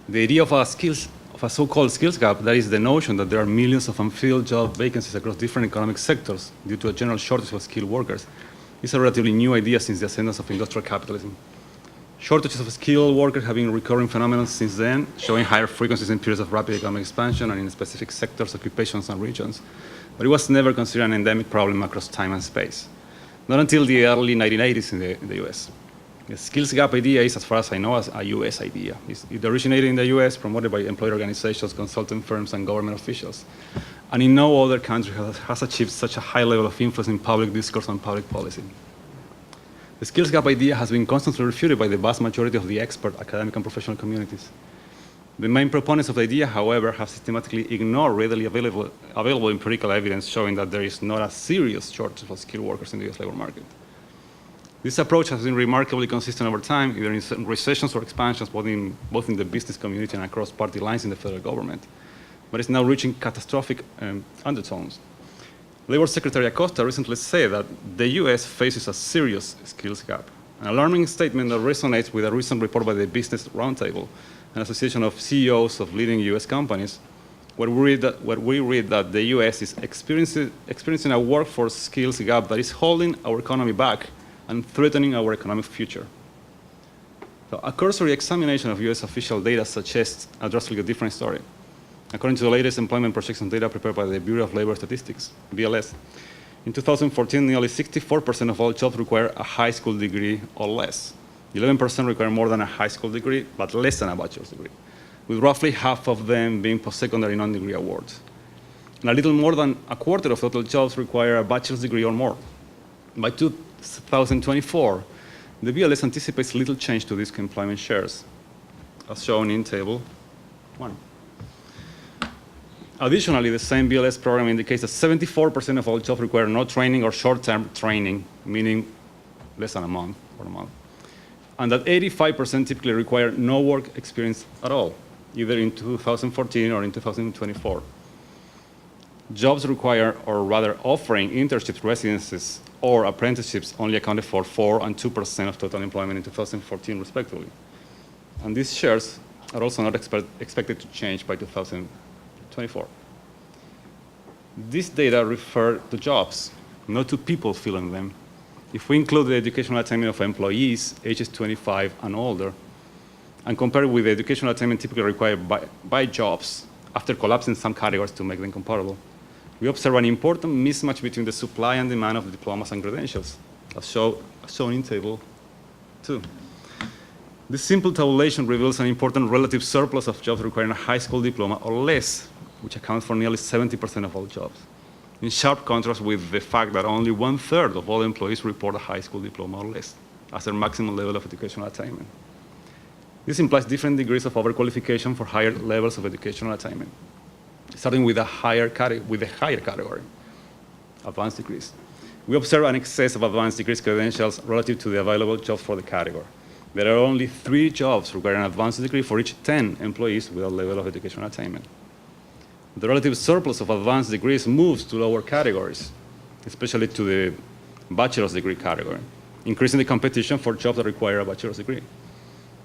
The idea of a so-called skills gap, that is the notion that there are millions of unfilled job vacancies across different economic sectors due to a general shortage of skilled workers, is a relatively new idea since the ascendance of industrial capitalism. Shortages of skilled workers have been a recurring phenomenon since then, showing higher frequencies in periods of rapid economic expansion and in specific sectors, occupations, and regions. But it was never considered an endemic problem across time and space. Not until the early 1980s in the US. The skills gap idea is, as far as I know, a US idea. It originated in the US, promoted by employer organizations, consulting firms, and government officials. And in no other country has achieved such a high level of influence in public discourse and public policy. The skills gap idea has been constantly refuted by the vast majority of the expert, academic, and professional communities. The main proponents of the idea, however, have systematically ignored readily available empirical evidence showing that there is not a serious shortage of skilled workers in the US labor market. This approach has been remarkably consistent over time, either in recessions or expansions, both in the business community and across party lines in the federal government, but it's now reaching catastrophic undertones. Labor Secretary Acosta recently said that the US faces a serious skills gap, an alarming statement that resonates with a recent report by the Business Roundtable, an association of CEOs of leading US companies, where we read that the US is experiencing a workforce skills gap that is holding our economy back and threatening our economic future. So a cursory examination of US official data suggests a drastically different story. According to the latest employment projection data prepared by the Bureau of Labor Statistics, BLS, in 2014, nearly 64% of all jobs require a high school degree or less. 11% require more than a high school degree, but less than a bachelor's degree, with roughly half of them being post-secondary non-degree awards. And a little more than a quarter of total jobs require a bachelor's degree or more. By 2024, the BLS anticipates little change to these employment shares, as shown in Table 1. Additionally, the same BLS program indicates that 74% of all jobs require no training or short-term training, meaning less than a month or a month, and that 85% typically require no work experience at all, either in 2014 or in 2024. Jobs require, or rather offering internships, residencies, or apprenticeships only accounted for 4% and 2% of total employment in 2014, respectively. And these shares are also not expected to change by 2024. These data refer to jobs, not to people filling them. If we include the educational attainment of employees ages 25 and older, and compare it with the educational attainment typically required by jobs, after collapsing some categories to make them comparable, we observe an important mismatch between the supply and demand of diplomas and credentials, as shown in Table 2. This simple tabulation reveals an important relative surplus of jobs requiring a high school diploma or less, which accounts for nearly 70% of all jobs, in sharp contrast with the fact that only 1/3 of all employees report a high school diploma or less as their maximum level of educational attainment. This implies different degrees of overqualification for higher levels of educational attainment, starting with a higher category, advanced degrees. We observe an excess of advanced degrees credentials relative to the available jobs for the category. There are only 3 jobs requiring an advanced degree for each 10 employees with a level of educational attainment. The relative surplus of advanced degrees moves to lower categories, especially to the bachelor's degree category, increasing the competition for jobs that require a bachelor's degree.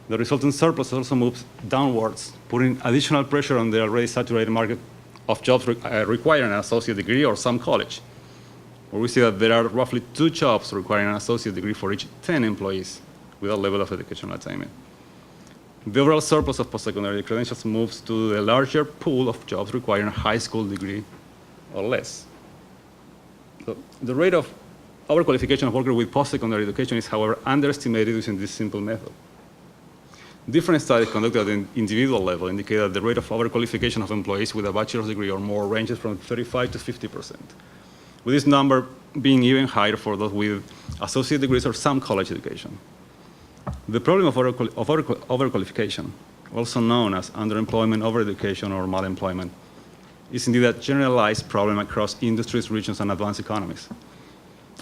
The resulting surplus also moves downwards, putting additional pressure on the already saturated market of jobs requiring an associate degree or some college, where we see that there are roughly 2 jobs requiring an associate degree for each 10 employees with a level of educational attainment. The overall surplus of post-secondary credentials moves to the larger pool of jobs requiring a high school degree or less. So the rate of overqualification of workers with post-secondary education is, however, underestimated using this simple method. Different studies conducted at the individual level indicate that the rate of overqualification of employees with a bachelor's degree or more ranges from 35% to 50%, with this number being even higher for those with associate degrees or some college education. The problem of overqualification, also known as underemployment, overeducation, or malemployment, is indeed a generalized problem across industries, regions, and advanced economies.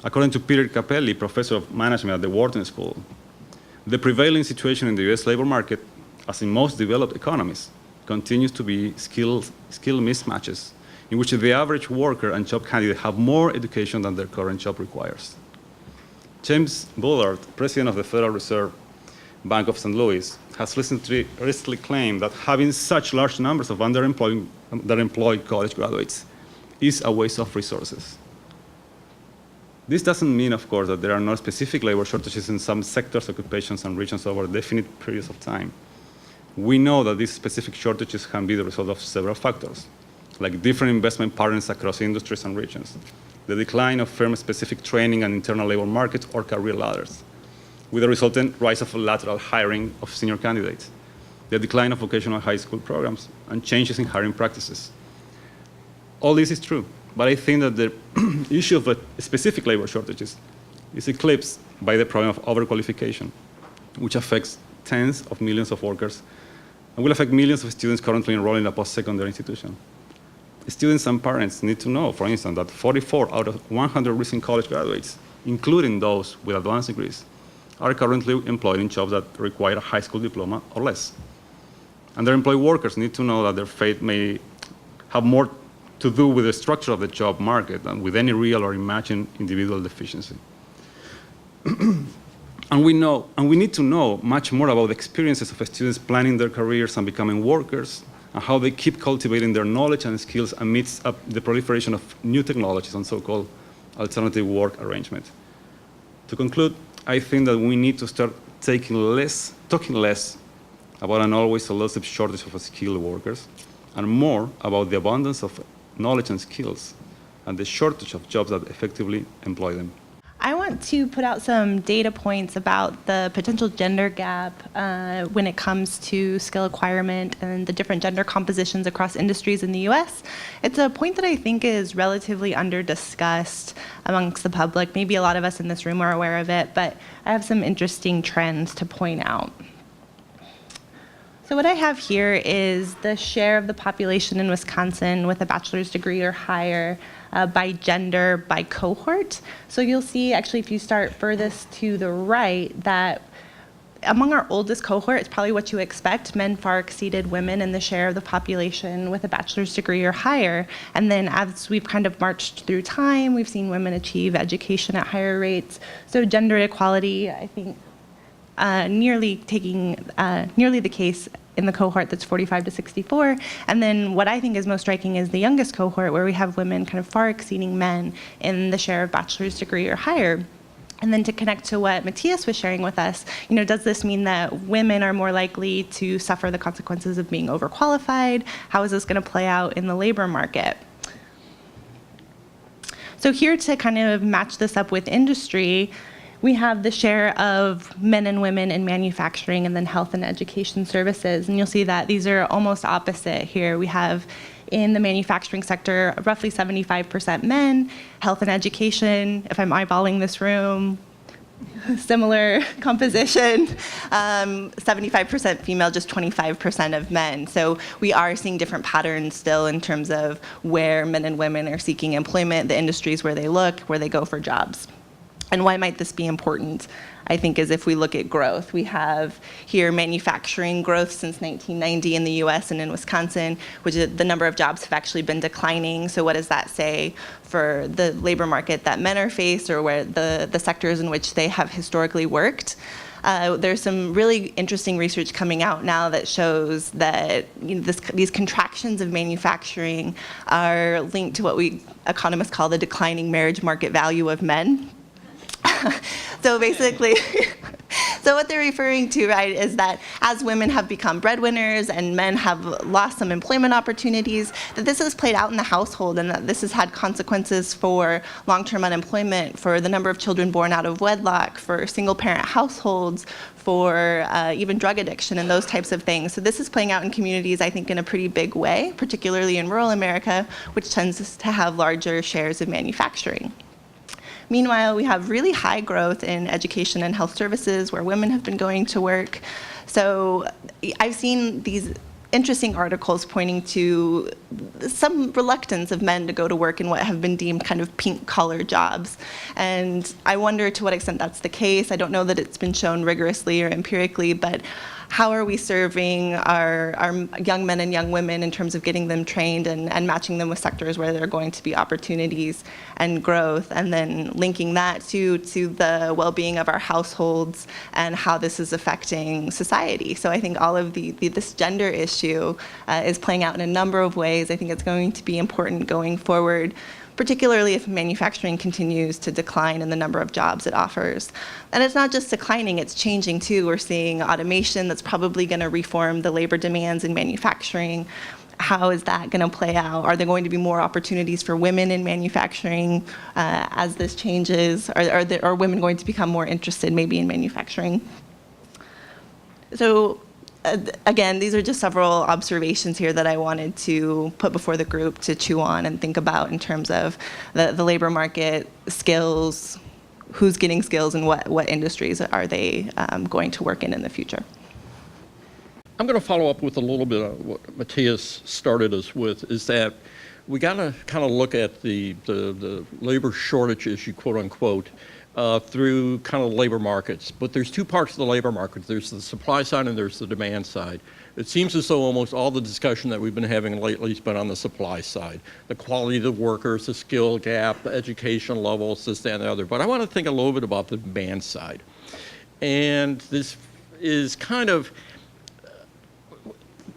According to Peter Capelli, professor of management at the Wharton School, the prevailing situation in the US labor market, as in most developed economies, continues to be skill mismatches, in which the average worker and job candidate have more education than their current job requires. James Bullard, president of the Federal Reserve Bank of St. Louis, has recently claimed that having such large numbers of underemployed college graduates is a waste of resources. This doesn't mean, of course, that there are no specific labor shortages in some sectors, occupations, and regions over definite periods of time. We know that these specific shortages can be the result of several factors, like different investment patterns across industries and regions, the decline of firm-specific training and internal labor markets or career ladders, with the resultant rise of lateral hiring of senior candidates, the decline of vocational high school programs, and changes in hiring practices. All this is true, but I think that the issue of specific labor shortages is eclipsed by the problem of overqualification, which affects tens of millions of workers and will affect millions of students currently enrolled in a post-secondary institution. Students and parents need to know, for instance, that 44 out of 100 recent college graduates, including those with advanced degrees, are currently employed in jobs that require a high school diploma or less. Underemployed workers need to know that their fate may have more to do with the structure of the job market than with any real or imagined individual deficiency. And we need to know much more about the experiences of students planning their careers and becoming workers, and how they keep cultivating their knowledge and skills amidst the proliferation of new technologies and so-called alternative work arrangement. To conclude, I think that we need to start talking less about an always elusive shortage of skilled workers, and more about the abundance of knowledge and skills, and the shortage of jobs that effectively employ them. I want to put out some data points about the potential gender gap when it comes to skill acquirement and the different gender compositions across industries in the US. It's a point that I think is relatively under-discussed amongst the public. Maybe a lot of us in this room are aware of it, but I have some interesting trends to point out. So what I have here is the share of the population in Wisconsin with a bachelor's degree or higher by gender, by cohort. So you'll see, actually, if you start furthest to the right, that among our oldest cohort, it's probably what you expect. Men far exceeded women in the share of the population with a bachelor's degree or higher. And then as we've kind of marched through time, we've seen women achieve education at higher rates. So gender equality, I think, nearly the case in the cohort that's 45 to 64. And then what I think is most striking is the youngest cohort, where we have women kind of far exceeding men in the share of bachelor's degree or higher. And then to connect to what Matthias was sharing with us, does this mean that women are more likely to suffer the consequences of being overqualified? How is this going to play out in the labor market? So here to kind of match this up with industry, we have the share of men and women in manufacturing and then health and education services. And you'll see that these are almost opposite here. We have in the manufacturing sector, roughly 75% men, health and education, if I'm eyeballing this room, similar composition, 75% female, just 25% of men. So we are seeing different patterns still in terms of where men and women are seeking employment, the industries where they look, where they go for jobs. And why might this be important, I think, is if we look at growth. We have here manufacturing growth since 1990 in the US and in Wisconsin, which is the number of jobs have actually been declining. So what does that say for the labor market that men are faced, or where the sectors in which they have historically worked? There's some really interesting research coming out now that shows that these contractions of manufacturing are linked to what we economists call the declining marriage market value of men. So basically, so what they're referring to, right, is that as women have become breadwinners and men have lost some employment opportunities, that this has played out in the household, and that this has had consequences for long-term unemployment, for the number of children born out of wedlock, for single-parent households, for even drug addiction and those types of things. So this is playing out in communities, I think, in a pretty big way, particularly in rural America, which tends to have larger shares of manufacturing. Meanwhile, we have really high growth in education and health services where women have been going to work. So I've seen these interesting articles pointing to some reluctance of men to go to work in what have been deemed kind of pink-collar jobs. And I wonder to what extent that's the case. I don't know that it's been shown rigorously or empirically, but how are we serving our young men and young women in terms of getting them trained and matching them with sectors where there are going to be opportunities and growth, and then linking that to the well-being of our households and how this is affecting society. So I think all of this gender issue is playing out in a number of ways. I think it's going to be important going forward, particularly if manufacturing continues to decline in the number of jobs it offers. And it's not just declining, it's changing too. We're seeing automation that's probably going to reform the labor demands in manufacturing. How is that going to play out? Are there going to be more opportunities for women in manufacturing as this changes? Are women going to become more interested maybe in manufacturing? So again, these are just several observations here that I wanted to put before the group to chew on and think about in terms of the labor market, skills, who's getting skills, and what industries are they going to work in the future. I'm going to follow up with a little bit of what Matthias started us with, is that we got to kind of look at the labor shortage issue, quote unquote, through kind of labor markets. But there's two parts of the labor market. There's the supply side and there's the demand side. It seems as though almost all the discussion that we've been having lately has been on the supply side. The quality of the workers, the skill gap, the education levels, this, that, and the other. But I want to think a little bit about the demand side. And this is kind of,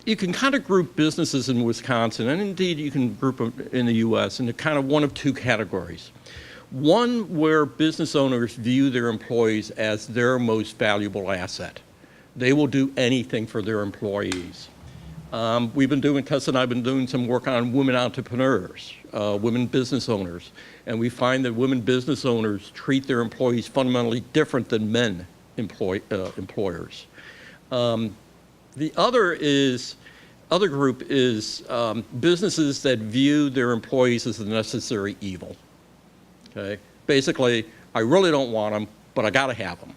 you can kind of group businesses in Wisconsin, and indeed you can group them in the US, into kind of one of two categories. One where business owners view their employees as their most valuable asset. They will do anything for their employees. Tessa and I have been doing some work on women entrepreneurs, women business owners, and we find that women business owners treat their employees fundamentally different than men employers. The other group is businesses that view their employees as a necessary evil. Okay? Basically, I really don't want them, but I got to have them.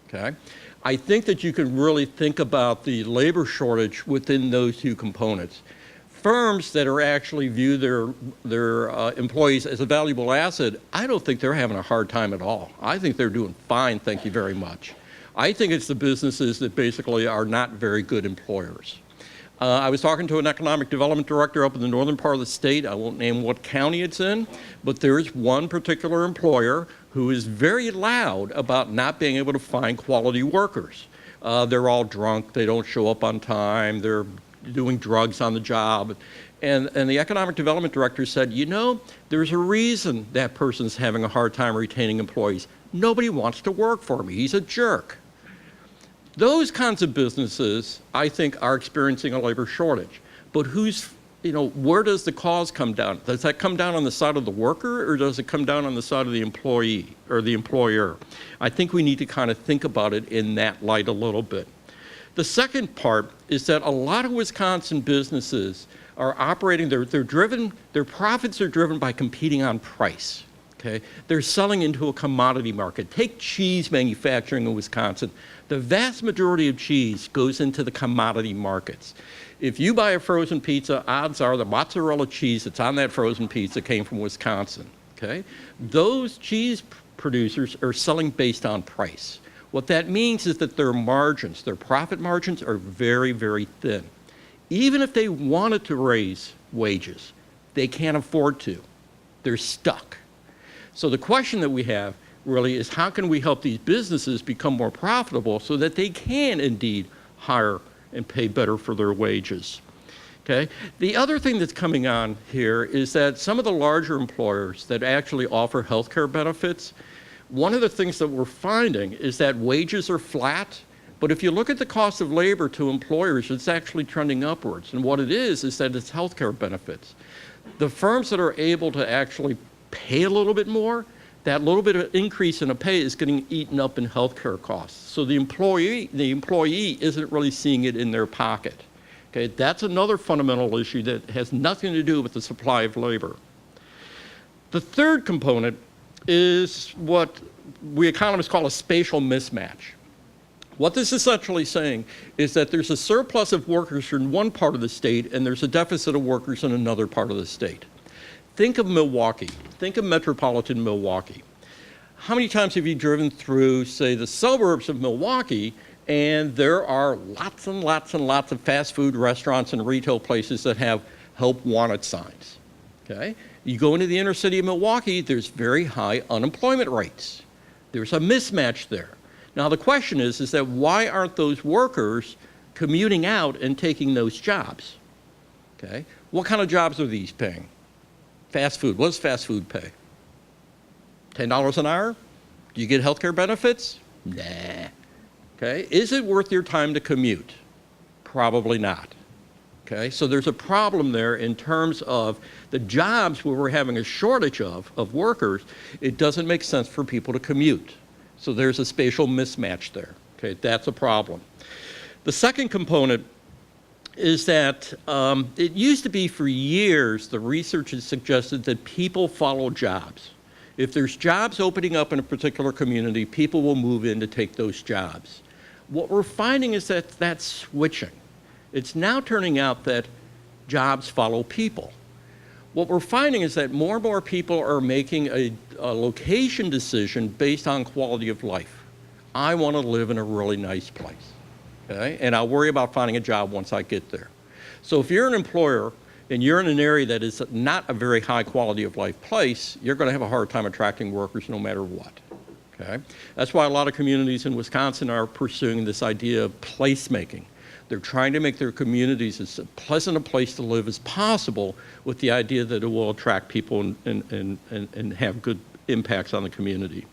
Okay? I think that you can really think about the labor shortage within those two components. Firms that are actually view their employees as a valuable asset, I don't think they're having a hard time at all. I think they're doing fine, thank you very much. I think it's the businesses that basically are not very good employers. I was talking to an economic development director up in the northern part of the state. I won't name what county it's in, but there is one particular employer who is very loud about not being able to find quality workers. They're all drunk, they don't show up on time, they're doing drugs on the job. And the economic development director said, you know, there's a reason that person's having a hard time retaining employees. Nobody wants to work for me, he's a jerk. Those kinds of businesses, I think, are experiencing a labor shortage. But where does the cause come down? Does that come down on the side of the worker, or does it come down on the side of the employee or the employer? I think we need to kind of think about it in that light a little bit. The second part is that a lot of Wisconsin businesses are operating, their profits are driven by competing on price. Okay? They're selling into a commodity market. Take cheese manufacturing in Wisconsin. The vast majority of cheese goes into the commodity markets. If you buy a frozen pizza, odds are the mozzarella cheese that's on that frozen pizza came from Wisconsin. Okay? Those cheese producers are selling based on price. What that means is that their margins, their profit margins, are very, very thin. Even if they wanted to raise wages, they can't afford to. They're stuck. So the question that we have really is, how can we help these businesses become more profitable so that they can indeed hire and pay better for their wages? Okay? The other thing that's coming on here is that some of the larger employers that actually offer healthcare benefits, one of the things that we're finding is that wages are flat, but if you look at the cost of labor to employers, it's actually trending upwards. And what it is that it's healthcare benefits. The firms that are able to actually pay a little bit more, that little bit of increase in a pay is getting eaten up in healthcare costs. So the employee isn't really seeing it in their pocket. Okay, that's another fundamental issue that has nothing to do with the supply of labor. The third component is what we economists call a spatial mismatch. What this is essentially saying is that there's a surplus of workers in one part of the state and there's a deficit of workers in another part of the state. Think of Milwaukee. Think of metropolitan Milwaukee. How many times have you driven through, say, the suburbs of Milwaukee And there are lots and lots and lots of fast food restaurants and retail places that have help wanted signs, okay? You go into the inner city of Milwaukee, there's very high unemployment rates. There's a mismatch there. Now the question is that why aren't those workers commuting out and taking those jobs, okay? What kind of jobs are these paying? Fast food, what does fast food pay? $10 an hour? Do you get health care benefits? Nah. Okay, is it worth your time to commute? Probably not. Okay, so there's a problem there in terms of the jobs where we're having a shortage of workers, it doesn't make sense for people to commute. So there's a spatial mismatch there. Okay, that's a problem. The second component is that it used to be for years, the research has suggested that people follow jobs. If there's jobs opening up in a particular community, people will move in to take those jobs. What we're finding is that that's switching. It's now turning out that jobs follow people. What we're finding is that more and more people are making a location decision based on quality of life. I want to live in a really nice place, okay? And I'll worry about finding a job once I get there. So if you're an employer and you're in an area that is not a very high quality of life place, you're going to have a hard time attracting workers no matter what. Okay? That's why a lot of communities in Wisconsin are pursuing this idea of placemaking. They're trying to make their communities as pleasant a place to live as possible with the idea that it will attract people and have good impacts on the community.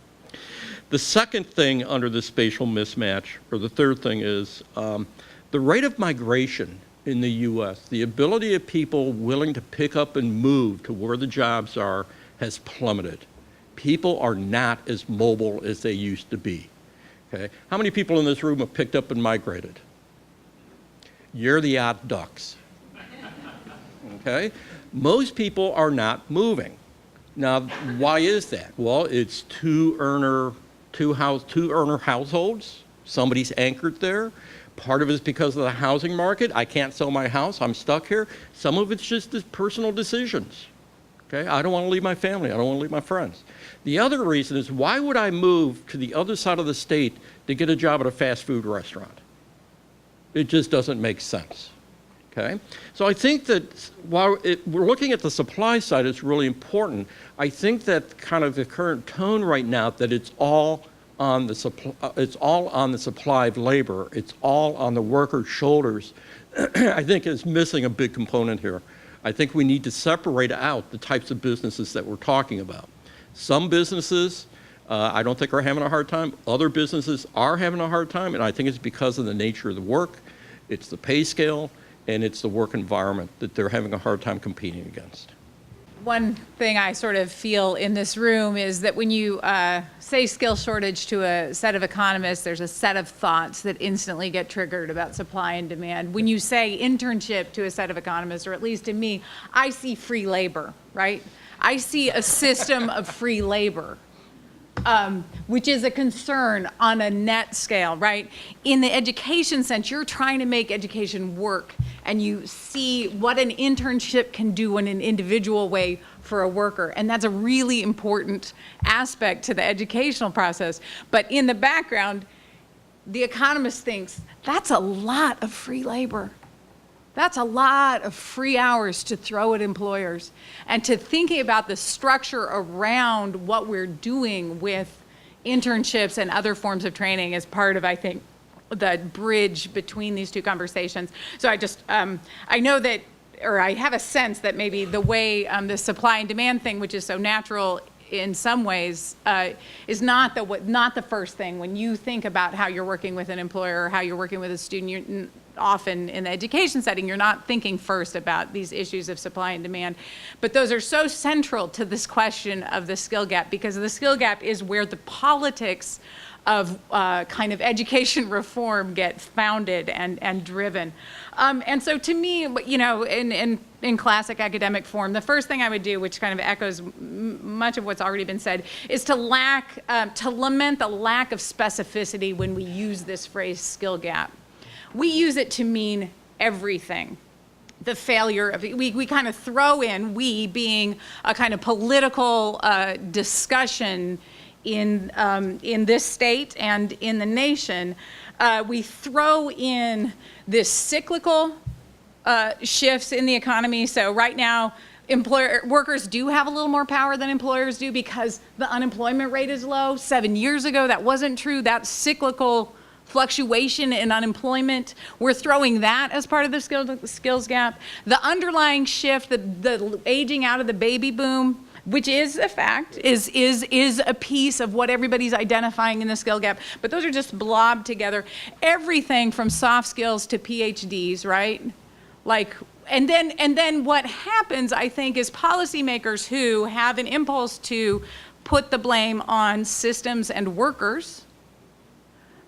The second thing under the spatial mismatch, or the third thing, is the rate of migration in the U.S., the ability of people willing to pick up and move to where the jobs are has plummeted. People are not as mobile as they used to be, okay? How many people in this room have picked up and migrated? You're the odd ducks, okay? Most people are not moving. Now, why is that? Well, it's two-earner households. Somebody's anchored there. Part of it is because of the housing market. I can't sell my house, I'm stuck here. Some of it's just personal decisions. Okay? I don't want to leave my family, I don't want to leave my friends. The other reason is, why would I move to the other side of the state to get a job at a fast food restaurant? It just doesn't make sense. Okay? So I think that while we're looking at the supply side, it's really important. I think that kind of the current tone right now, that it's all on the supply of labor, it's all on the workers' shoulders, I think is missing a big component here. I think we need to separate out the types of businesses that we're talking about. Some businesses I don't think are having a hard time. Other businesses are having a hard time, and I think it's because of the nature of the work, it's the pay scale, and it's the work environment that they're having a hard time competing against. One thing I sort of feel in this room is that when you say skill shortage to a set of economists, there's a set of thoughts that instantly get triggered about supply and demand. When you say internship to a set of economists, or at least to me, I see free labor, right? I see a system of free labor. Which is a concern on a net scale, right? In the education sense, you're trying to make education work, and you see what an internship can do in an individual way for a worker, and that's a really important aspect to the educational process. But in the background, the economist thinks, that's a lot of free labor. That's a lot of free hours to throw at employers. And to thinking about the structure around what we're doing with internships and other forms of training is part of, I think, the bridge between these two conversations. So I know that, or I have a sense that maybe the way the supply and demand thing, which is so natural in some ways, is not the first thing. When you think about how you're working with an employer or how you're working with a student, often in the education setting, you're not thinking first about these issues of supply and demand. But those are so central to this question of the skill gap, because the skill gap is where the politics of kind of education reform get founded and driven. And so to me, you know, in classic academic form, the first thing I would do, which kind of echoes much of what's already been said, is to lament the lack of specificity when we use this phrase skill gap. We use it to mean everything. The failure of, we kind of throw in, we being a kind of political discussion in this state and in the nation, We throw in this cyclical shifts in the economy. So right now, workers do have a little more power than employers do because the unemployment rate is low. 7 years ago, that wasn't true. That cyclical fluctuation in unemployment, we're throwing that as part of the skills gap. The underlying shift, the aging out of the baby boom, which is a fact, is a piece of what everybody's identifying in the skill gap. But those are just blobbed together. Everything from soft skills to PhDs, right? Like, and then what happens, I think, is policymakers who have an impulse to put the blame on systems and workers,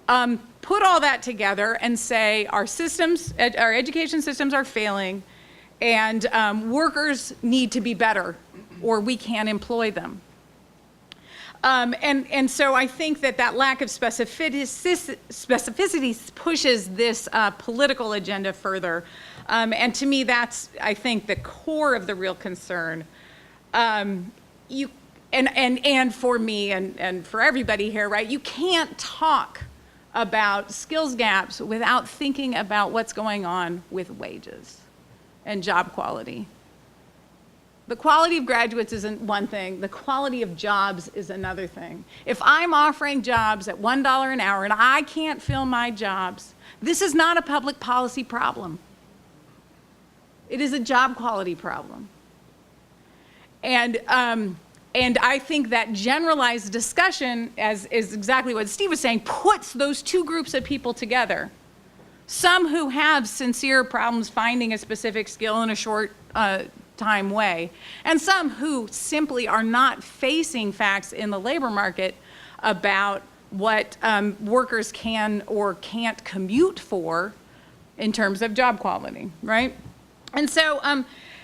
put all that together and say our systems, our education systems are failing, and workers need to be better, or we can't employ them. And so I think that lack of specificity pushes this political agenda further. And to me, that's, I think, the core of the real concern. And for me and for everybody here, right, you can't talk about skills gaps without thinking about what's going on with wages and job quality. The quality of graduates isn't one thing. The quality of jobs is another thing. If I'm offering jobs at $1 an hour and I can't fill my jobs, this is not a public policy problem. It is a job quality problem. And I think that generalized discussion, as is exactly what Steve was saying, puts those two groups of people together. Some who have sincere problems finding a specific skill in a short time way, and some who simply are not facing facts in the labor market about what workers can or can't commute for in terms of job quality, right? And so,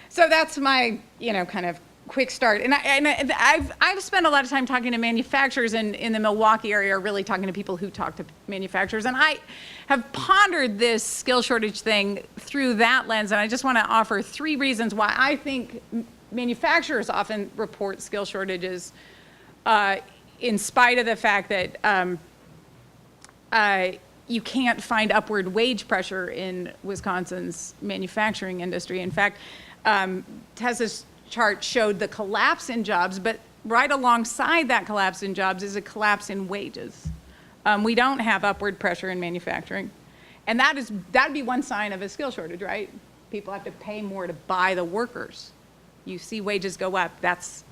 so that's my, kind of quick start. And I've spent a lot of time talking to manufacturers in the Milwaukee area, or really talking to people who talk to manufacturers. And I have pondered this skill shortage thing through that lens. And I just want to offer 3 reasons why I think manufacturers often report skill shortages, in spite of the fact that you can't find upward wage pressure in Wisconsin's manufacturing industry. In fact, Tessa's chart showed the collapse in jobs, but right alongside that collapse in jobs is a collapse in wages. We don't have upward pressure in manufacturing. And that'd be one sign of a skill shortage, right? People have to pay more to buy the workers. You see wages go up, that's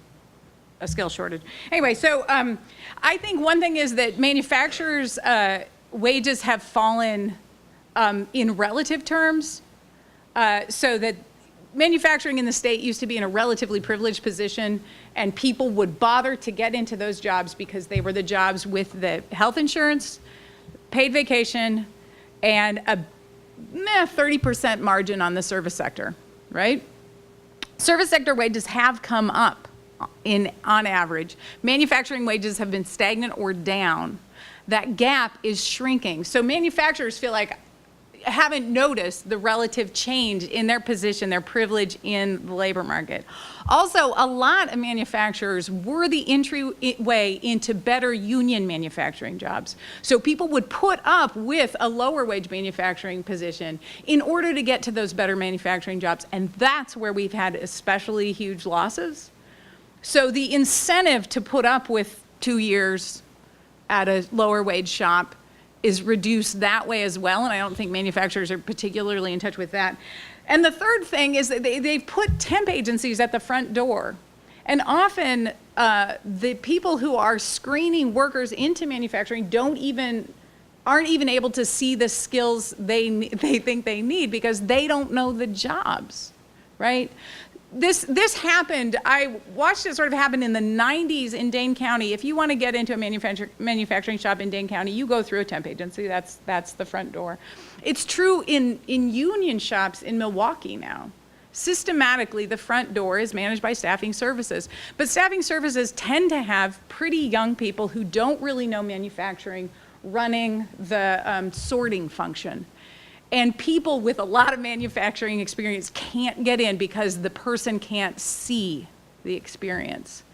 a skill shortage. Anyway, so I think one thing is that manufacturers' wages have fallen in relative terms, so that manufacturing in the state used to be in a relatively privileged position, and people would bother to get into those jobs because they were the jobs with the health insurance, paid vacation, and a 30% margin on the service sector, right? Service sector wages have come up on average. Manufacturing wages have been stagnant or down. That gap is shrinking. So manufacturers feel like haven't noticed the relative change in their position, their privilege in the labor market. Also, a lot of manufacturers were the entryway into better union manufacturing jobs. So people would put up with a lower wage manufacturing position in order to get to those better manufacturing jobs, and that's where we've had especially huge losses. So the incentive to put up with 2 years at a lower wage shop is reduced that way as well, and I don't think manufacturers are particularly in touch with that. And the third thing is that they've put temp agencies at the front door. And often the people who are screening workers into manufacturing aren't even able to see the skills they think they need because they don't know the jobs, right? This happened, I watched it sort of happen in the 90s in Dane County. If you want to get into a manufacturing shop in Dane County, you go through a temp agency. That's the front door. It's true in union shops in Milwaukee now. Systematically, the front door is managed by staffing services. But staffing services tend to have pretty young people who don't really know manufacturing running the sorting function. And people with a lot of manufacturing experience can't get in because the person can't see the experience.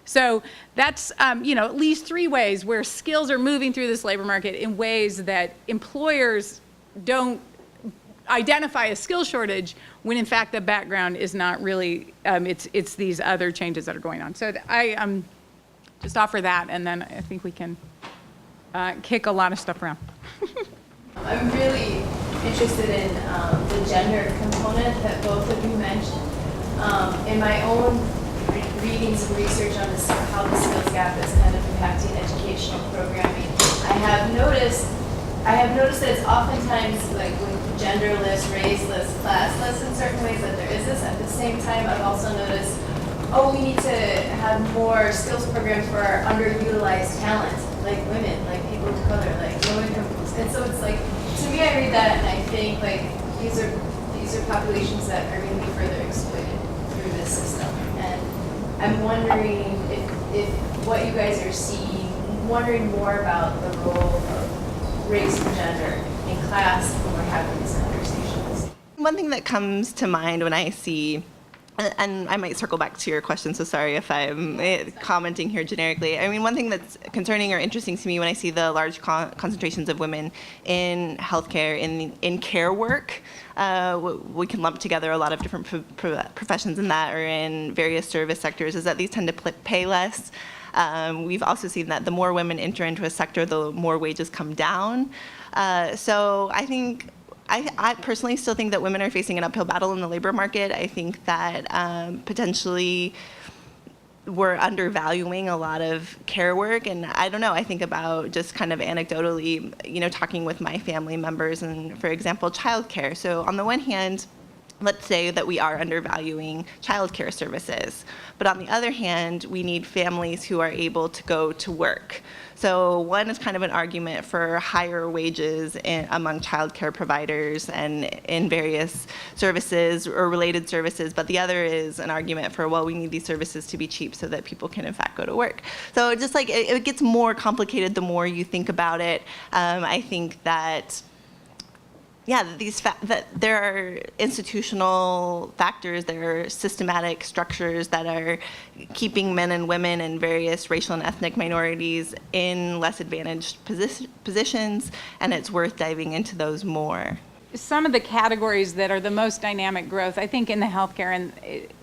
So that's, at least 3 ways where skills are moving through this labor market in ways that employers don't identify a skill shortage when in fact the background is not really, it's these other changes that are going on. So I just offer that, and then I think we can kick a lot of stuff around. I'm really interested in the gender component that both of you mentioned. In my own reading some research on this, how the skills gap is kind of impacting educational programming, I have noticed that it's oftentimes like with genderless, raceless, classless in certain ways that there is this. At the same time, I've also noticed, we need to have more skills programs for our underutilized talent, like women, like people of color, like low income groups. And so it's like, to me, I read that and I think like these are populations that are going to be further exploited through this system. And I'm wondering if what you guys are seeing, wondering more about the role of race and gender in class when we're having these conversations. One thing that comes to mind when I see, and I might circle back to your question, so sorry if I'm commenting here generically. I mean, one thing that's concerning or interesting to me when I see the large concentrations of women in healthcare, in care work, we can lump together a lot of different professions in that, or in various service sectors, is that these tend to pay less. We've also seen that the more women enter into a sector, the more wages come down. So I think, I personally still think that women are facing an uphill battle in the labor market. I think that potentially we're undervaluing a lot of care work. And I don't know, I think about just kind of anecdotally, talking with my family members and, for example, childcare. So on the one hand, let's say that we are undervaluing childcare services. But on the other hand, we need families who are able to go to work. So one is kind of an argument for higher wages among childcare providers and in various services or related services, but the other is an argument for, well, we need these services to be cheap so that people can in fact go to work. So just like it gets more complicated the more you think about it. I think that that there are institutional factors, there are systematic structures that are keeping men and women and various racial and ethnic minorities in less advantaged positions, and it's worth diving into those more. Some of the categories that are the most dynamic growth, I think, in the healthcare and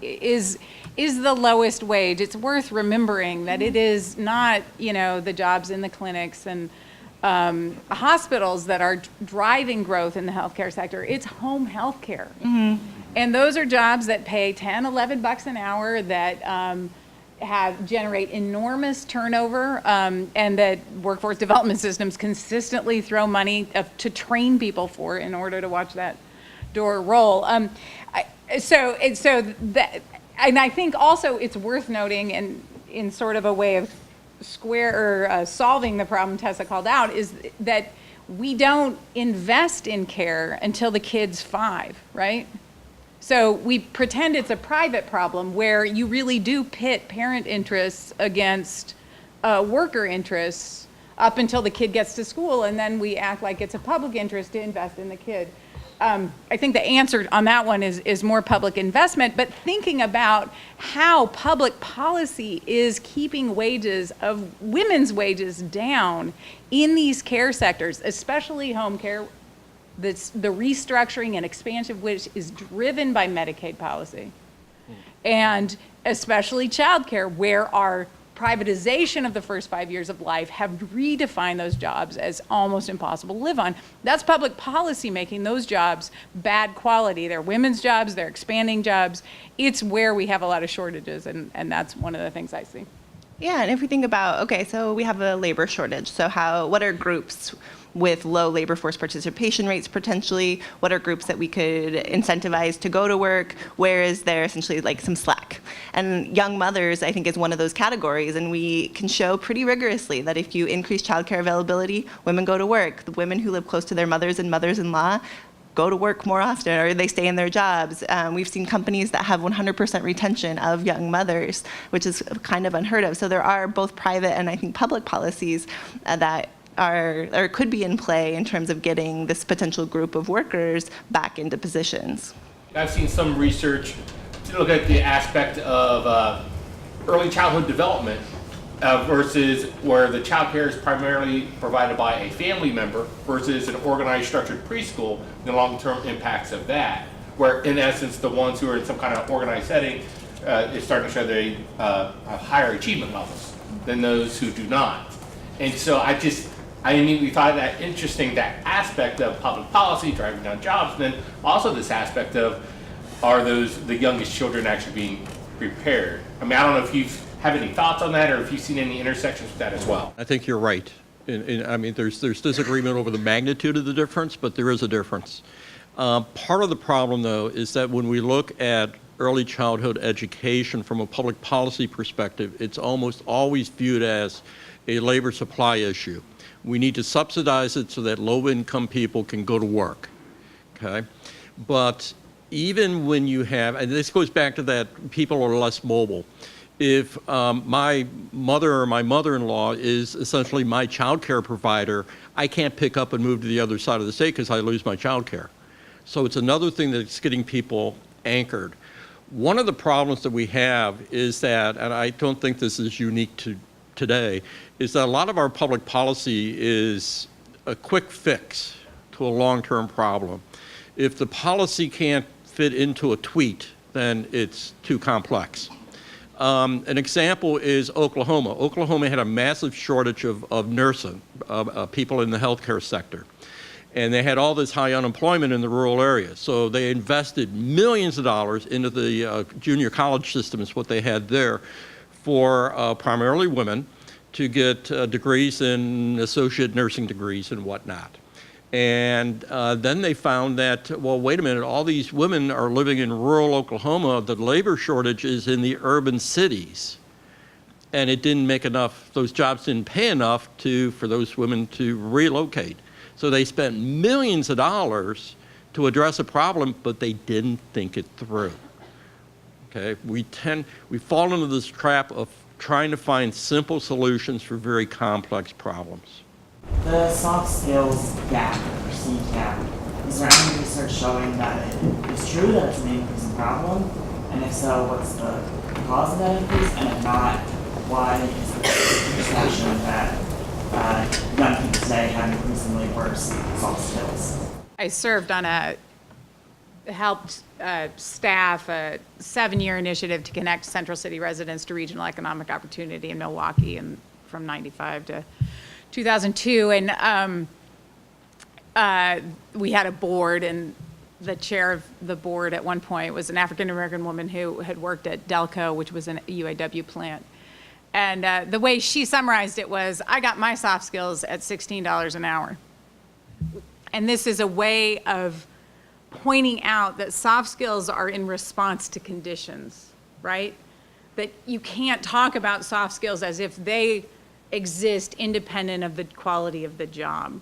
is the lowest wage. It's worth remembering that it is not, the jobs in the clinics and hospitals that are driving growth in the healthcare sector. It's home healthcare. Mm-hmm. And those are jobs that pay $10, $11 an hour, that generate enormous turnover, and that workforce development systems consistently throw money to train people for in order to watch that door roll. And I think also it's worth noting, and in sort of a way of solving the problem Tessa called out, is that we don't invest in care until the kid's 5, right? So we pretend it's a private problem where you really do pit parent interests against worker interests up until the kid gets to school, and then we act like it's a public interest to invest in the kid. I think the answer on that one is more public investment, but thinking about how public policy is keeping wages of women's wages down in these care sectors, especially home care, the restructuring and expansion of which is driven by Medicaid policy, and especially childcare, where our privatization of the first 5 years of life have redefined those jobs as almost impossible to live on. That's public policy making those jobs bad quality. They're women's jobs, they're expanding jobs. It's where we have a lot of shortages, and that's one of the things I see. Yeah, and if we think about, okay, so we have a labor shortage. So what are groups with low labor force participation rates potentially? What are groups that we could incentivize to go to work? Where is there essentially like some slack? And young mothers, I think, is one of those categories. And we can show pretty rigorously that if you increase childcare availability, women go to work. The women who live close to their mothers and mothers-in-law go to work more often, or they stay in their jobs. We've seen companies that have 100% retention of young mothers, which is kind of unheard of. So there are both private and I think public policies that are or could be in play in terms of getting this potential group of workers back into positions. I've seen some research to look at the aspect of early childhood development versus where the child care is primarily provided by a family member versus an organized, structured preschool, the long-term impacts of that, where in essence the ones who are in some kind of organized setting is starting to show they have higher achievement levels than those who do not. And so I immediately thought that interesting, that aspect of public policy driving down jobs, and then also this aspect of, are the youngest children actually being prepared? I mean, I don't know if you have any thoughts on that, or if you've seen any intersections with that as well. I think you're right. I mean, there's disagreement over the magnitude of the difference, but there is a difference. Part of the problem, though, is that when we look at early childhood education from a public policy perspective, it's almost always viewed as a labor supply issue. We need to subsidize it so that low-income people can go to work, okay? But even when you have, and this goes back to that people are less mobile. If my mother or my mother-in-law is essentially my child care provider, I can't pick up and move to the other side of the state because I lose my child care. So it's another thing that's getting people anchored. One of the problems that we have is that, and I don't think this is unique to today, is that a lot of our public policy is a quick fix to a long-term problem. If the policy can't fit into a tweet, then it's too complex. An example is Oklahoma. Oklahoma had a massive shortage of nursing, people in the healthcare sector. And they had all this high unemployment in the rural areas. So they invested millions of dollars into the junior college system, is what they had there, for primarily women to get degrees in associate nursing degrees and whatnot. And then they found that, well, wait a minute, all these women are living in rural Oklahoma. The labor shortage is in the urban cities. And it didn't make enough, those jobs didn't pay enough for those women to relocate. So they spent millions of dollars to address a problem, but they didn't think it through. Okay, we fall into this trap of trying to find simple solutions for very complex problems. The soft skills gap, perceived gap, is there any research showing that it is true that it's an increasing problem? And if so, what's the cause of that increase? And if not, why is the perception that young people today have increasingly worse soft skills? I served on helped staff a 7-year initiative to connect Central City residents to regional economic opportunity in Milwaukee, and from 95 to 2002. And we had a board, and the chair of the board at one point was an African-American woman who had worked at Delco, which was a UAW plant. And the way she summarized it was, I got my soft skills at $16 an hour. And this is a way of pointing out that soft skills are in response to conditions, right? That you can't talk about soft skills as if they exist independent of the quality of the job.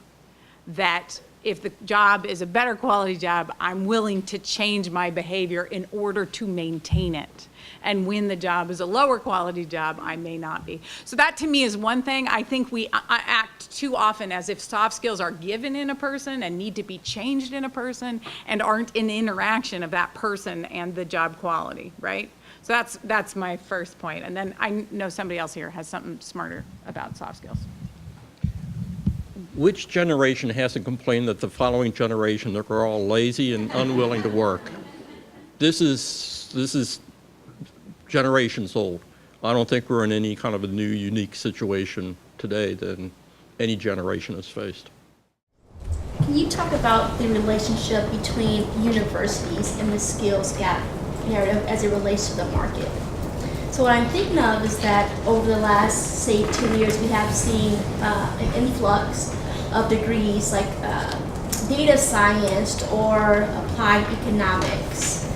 That if the job is a better quality job, I'm willing to change my behavior in order to maintain it. And when the job is a lower quality job, I may not be. So that to me is one thing. I think we act too often as if soft skills are given in a person and need to be changed in a person and aren't an interaction of that person and the job quality, right? So that's my first point. And then I know somebody else here has something smarter about soft skills. Which generation hasn't complained that the following generation, that we're all lazy and unwilling to work? This is generations old. I don't think we're in any kind of a new, unique situation today than any generation has faced. Can you talk about the relationship between universities and the skills gap narrative as it relates to the market? So what I'm thinking of is that over the last, say, 2 years, we have seen an influx of degrees like data science or applied economics.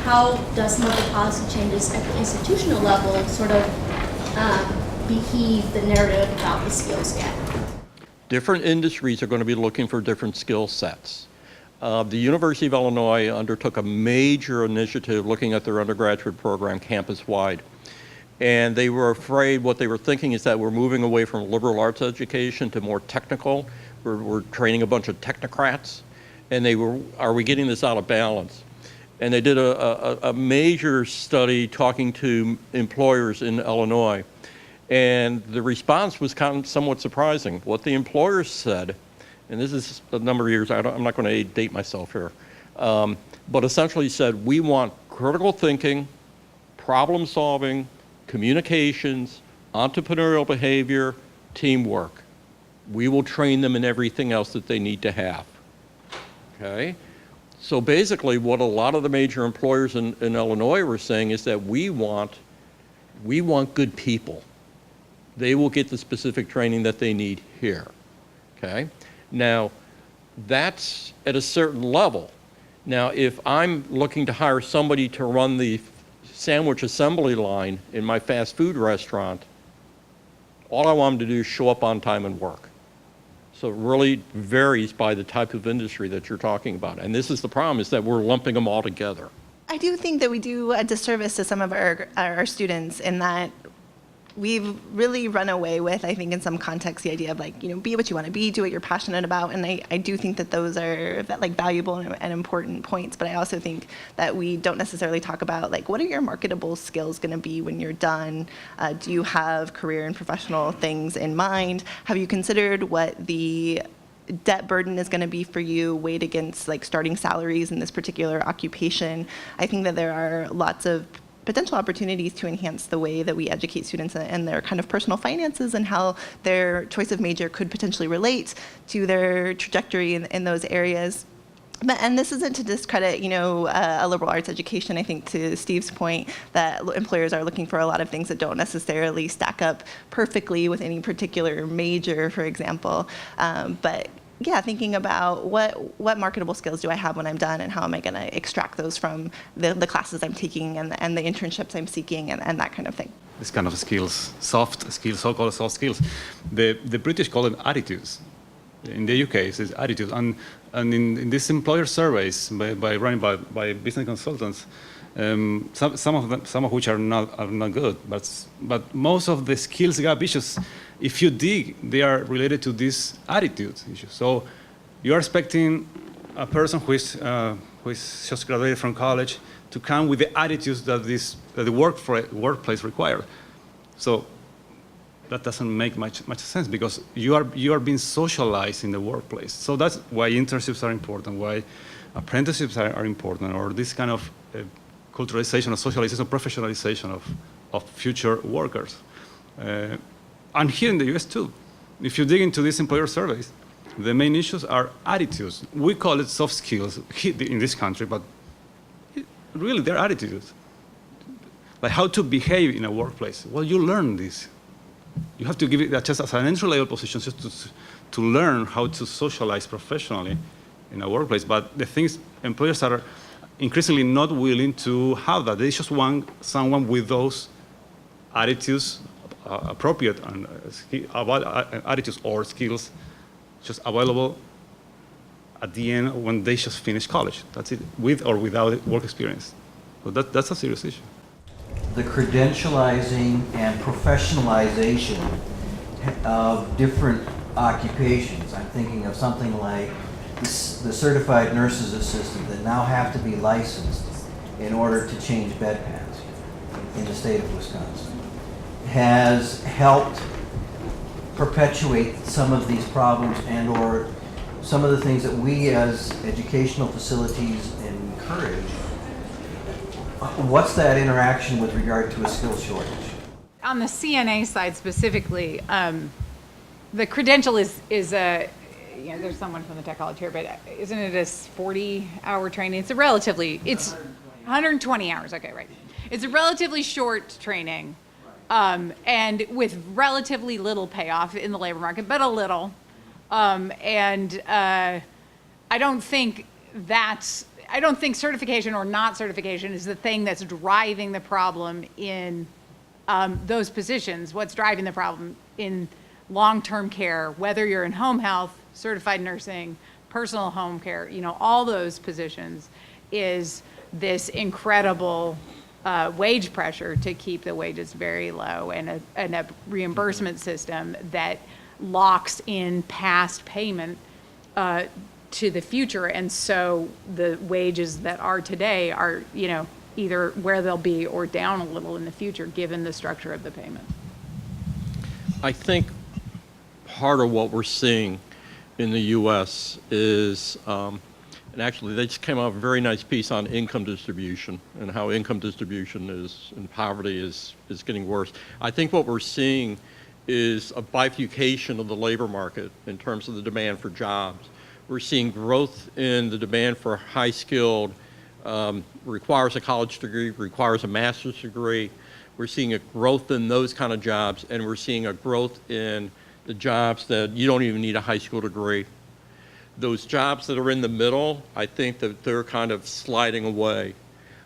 How does some of the policy changes at the institutional level sort of beheave the narrative about the skills gap? Different industries are going to be looking for different skill sets. The University of Illinois undertook a major initiative looking at their undergraduate program campus-wide. And they were afraid, what they were thinking is that we're moving away from liberal arts education to more technical. We're training a bunch of technocrats. And are we getting this out of balance? And they did a major study talking to employers in Illinois. And the response was kind of somewhat surprising. What the employers said, and this is a number of years, I'm not going to date myself here, but essentially said, we want critical thinking, problem solving, communications, entrepreneurial behavior, teamwork. We will train them in everything else that they need to have. Okay? So basically what a lot of the major employers in Illinois were saying is that we want good people. They will get the specific training that they need here. Okay? Now, that's at a certain level. Now, if I'm looking to hire somebody to run the sandwich assembly line in my fast food restaurant, all I want them to do is show up on time and work. So it really varies by the type of industry that you're talking about. And this is the problem, is that we're lumping them all together. I do think that we do a disservice to some of our students in that we've really run away with, I think in some contexts, the idea of like, be what you want to be, do what you're passionate about. And I do think that those are like valuable and important points. But I also think that we don't necessarily talk about like, what are your marketable skills going to be when you're done? Do you have career and professional things in mind? Have you considered what the debt burden is going to be for you weighed against like starting salaries in this particular occupation? I think that there are lots of potential opportunities to enhance the way that we educate students and their kind of personal finances and how their choice of major could potentially relate to their trajectory in those areas. And this isn't to discredit, a liberal arts education. I think to Steve's point that employers are looking for a lot of things that don't necessarily stack up perfectly with any particular major, for example. But yeah, thinking about what marketable skills do I have when I'm done, and how am I going to extract those from the classes I'm taking and the internships I'm seeking and that kind of thing. This kind of skills, soft skills, so-called soft skills. The British call them attitudes. In the UK, it's attitudes. And in these employer surveys running by business consultants, some of which are not good, but most of the skills gap issues, if you dig, they are related to this attitude issue. So you are expecting a person who is just graduated from college to come with the attitudes that the workplace requires. So that doesn't make much sense, because you are being socialized in the workplace. So that's why internships are important, why apprenticeships are important, or this kind of culturalization, or socialization, professionalization of future workers. And here in the US too, if you dig into these employer surveys, the main issues are attitudes. We call it soft skills in this country, but really they're attitudes. Like how to behave in a workplace. Well, you learn this. You have to give it just as an entry-level position, just to learn how to socialize professionally in a workplace. But the thing is, employers are increasingly not willing to have that. They just want someone with those attitudes, appropriate and attitudes or skills, just available at the end when they just finish college. That's it, with or without work experience. So that's a serious issue. The credentializing and professionalization of different occupations. I'm thinking of something like the certified nurse's assistant that now have to be licensed in order to change bedpans in the state of Wisconsin, has helped perpetuate some of these problems and or some of the things that we as educational facilities encourage. What's that interaction with regard to a skill shortage? On the CNA side specifically, the credential is there's someone from the tech college here, but isn't it a 40-hour training? It's 120 hours, okay, right. It's a relatively short training, and with relatively little payoff in the labor market, but a little. I don't think certification or not certification is the thing that's driving the problem in those positions. What's driving the problem in long-term care, whether you're in home health, certified nursing, personal home care, all those positions, is this incredible wage pressure to keep the wages very low, and a reimbursement system that locks in past payment to the future. And so the wages that are today are, you know, either where they'll be or down a little in the future, given the structure of the payment. I think part of what we're seeing in the U.S. is, and actually they just came out with a very nice piece on income distribution and how income distribution is, and poverty is getting worse. I think what we're seeing is a bifurcation of the labor market in terms of the demand for jobs. We're seeing growth in the demand for high-skilled, requires a college degree, requires a master's degree. We're seeing a growth in those kind of jobs, and we're seeing a growth in the jobs that you don't even need a high school degree. Those jobs that are in the middle, I think that they're kind of sliding away.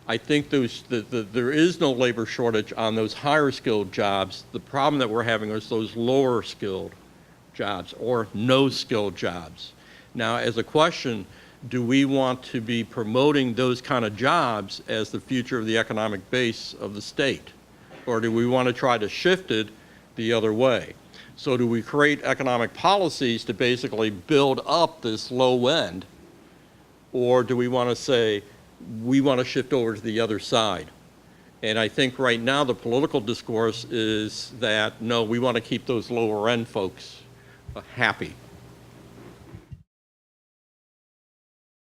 I think there is no labor shortage on those higher skilled jobs. The problem that we're having is those lower skilled jobs or no skilled jobs. Now, as a question, do we want to be promoting those kind of jobs as the future of the economic base of the state? Or do we want to try to shift it the other way? So do we create economic policies to basically build up this low end? Or do we want to say, we want to shift over to the other side? And I think right now the political discourse is that, no, we want to keep those lower end folks happy.